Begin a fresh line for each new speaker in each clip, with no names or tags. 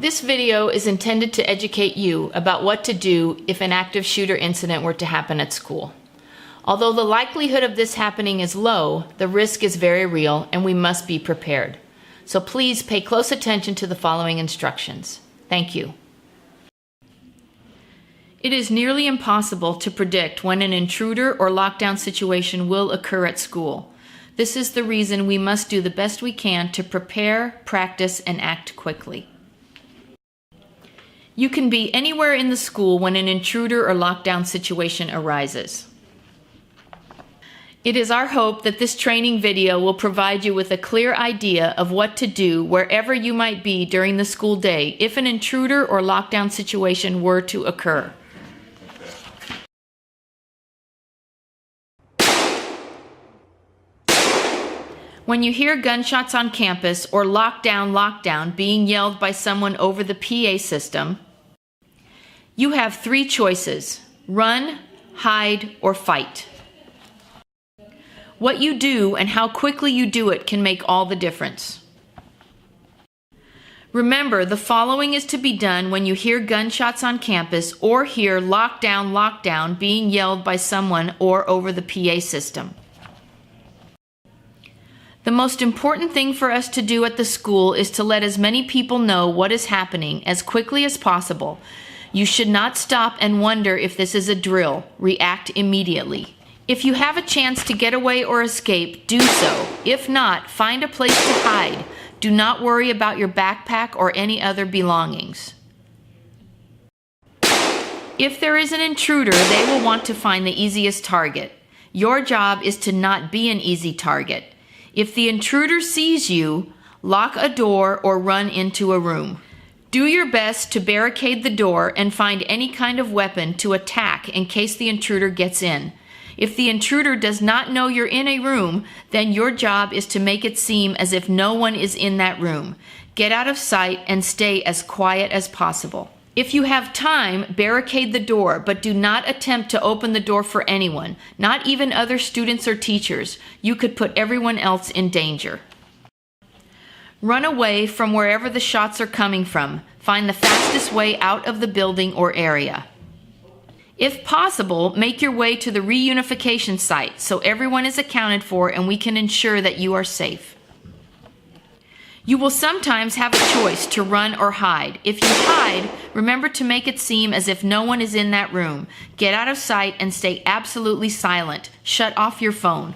This video is intended to educate you about what to do if an active shooter incident were to happen at school. Although the likelihood of this happening is low, the risk is very real and we must be prepared. So please pay close attention to the following instructions. Thank you. It is nearly impossible to predict when an intruder or lockdown situation will occur at school. This is the reason we must do the best we can to prepare, practice, and act quickly. You can be anywhere in the school when an intruder or lockdown situation arises. It is our hope that this training video will provide you with a clear idea of what to do wherever you might be during the school day if an intruder or lockdown situation were to occur. When you hear gunshots on campus or lockdown being yelled by someone over the PA system, you have three choices: run, hide, or fight. What you do and how quickly you do it can make all the difference. Remember, the following is to be done when you hear gunshots on campus or hear lockdown being yelled by someone or over the PA system. The most important thing for us to do at the school is to let as many people know what is happening as quickly as possible. You should not stop and wonder if this is a drill. React immediately. If you have a chance to get away or escape, do so. If not, find a place to hide. Do not worry about your backpack or any other belongings. If there is an intruder, they will want to find the easiest target. Your job is to not be an easy target. If the intruder sees you, lock a door or run into a room. Do your best to barricade the door and find any kind of weapon to attack in case the intruder gets in. If the intruder does not know you're in a room, then your job is to make it seem as if no one is in that room. Get out of sight and stay as quiet as possible. If you have time, barricade the door, but do not attempt to open the door for anyone, not even other students or teachers. You could put everyone else in danger. Run away from wherever the shots are coming from. Find the fastest way out of the building or area. If possible, make your way to the reunification site so everyone is accounted for and we can ensure that you are safe. You will sometimes have a choice to run or hide. If you hide, remember to make it seem as if no one is in that room. Get out of sight and stay absolutely silent. Shut off your phone.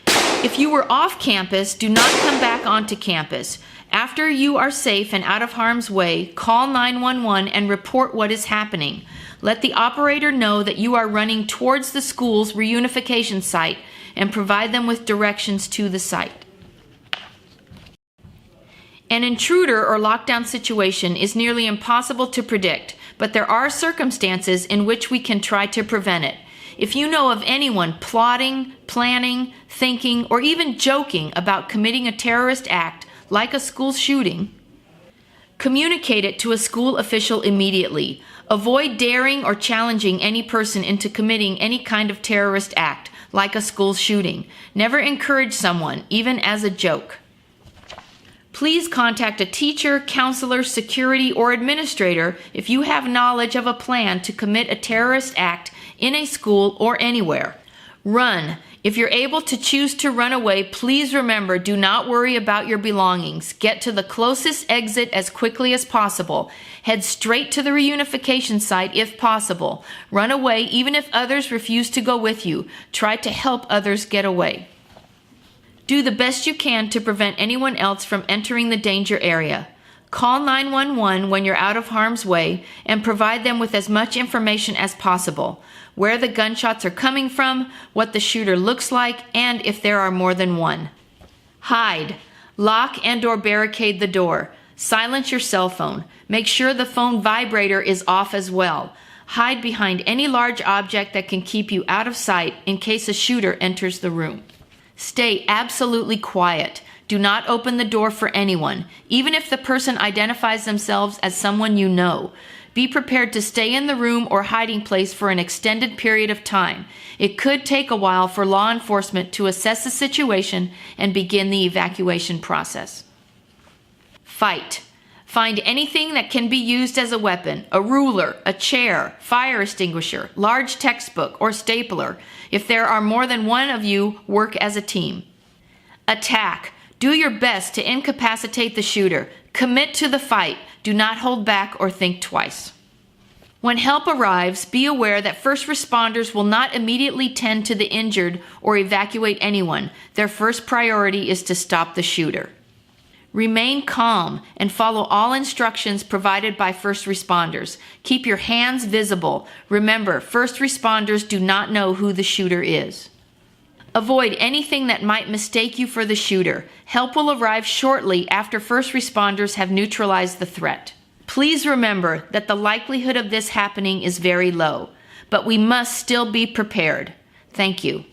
If you were off campus, do not come back onto campus. After you are safe and out of harm's way, call 911 and report what is happening. Let the operator know that you are running towards the school's reunification site and provide them with directions to the site. An intruder or lockdown situation is nearly impossible to predict, but there are circumstances in which we can try to prevent it. If you know of anyone plotting, planning, thinking, or even joking about committing a terrorist act, like a school shooting, communicate it to a school official immediately. Avoid daring or challenging any person into committing any kind of terrorist act, like a school shooting. Never encourage someone, even as a joke. Please contact a teacher, counselor, security, or administrator if you have knowledge of a plan to commit a terrorist act in a school or anywhere. Run. If you're able to choose to run away, please remember, do not worry about your belongings. Get to the closest exit as quickly as possible. Head straight to the reunification site if possible. Run away even if others refuse to go with you. Try to help others get away. Do the best you can to prevent anyone else from entering the danger area. Call 911 when you're out of harm's way and provide them with as much information as possible. Where the gunshots are coming from, what the shooter looks like, and if there are more than one. Hide. Lock and/or barricade the door. Silence your cell phone. Make sure the phone vibrator is off as well. Hide behind any large object that can keep you out of sight in case a shooter enters the room. Stay absolutely quiet. Do not open the door for anyone, even if the person identifies themselves as someone you know. Be prepared to stay in the room or hiding place for an extended period of time. It could take a while for law enforcement to assess the situation and begin the evacuation process. Fight. Find anything that can be used as a weapon, a ruler, a chair, fire extinguisher, large textbook, or stapler. If there are more than one of you, work as a team. Attack. Do your best to incapacitate the shooter. Commit to the fight. Do not hold back or think twice. When help arrives, be aware that first responders will not immediately tend to the injured or evacuate anyone. Their first priority is to stop the shooter. Remain calm and follow all instructions provided by first responders. Keep your hands visible. Remember, first responders do not know who the shooter is. Avoid anything that might mistake you for the shooter. Help will arrive shortly after first responders have neutralized the threat. Please remember that the likelihood of this happening is very low, but we must still be prepared. Thank you.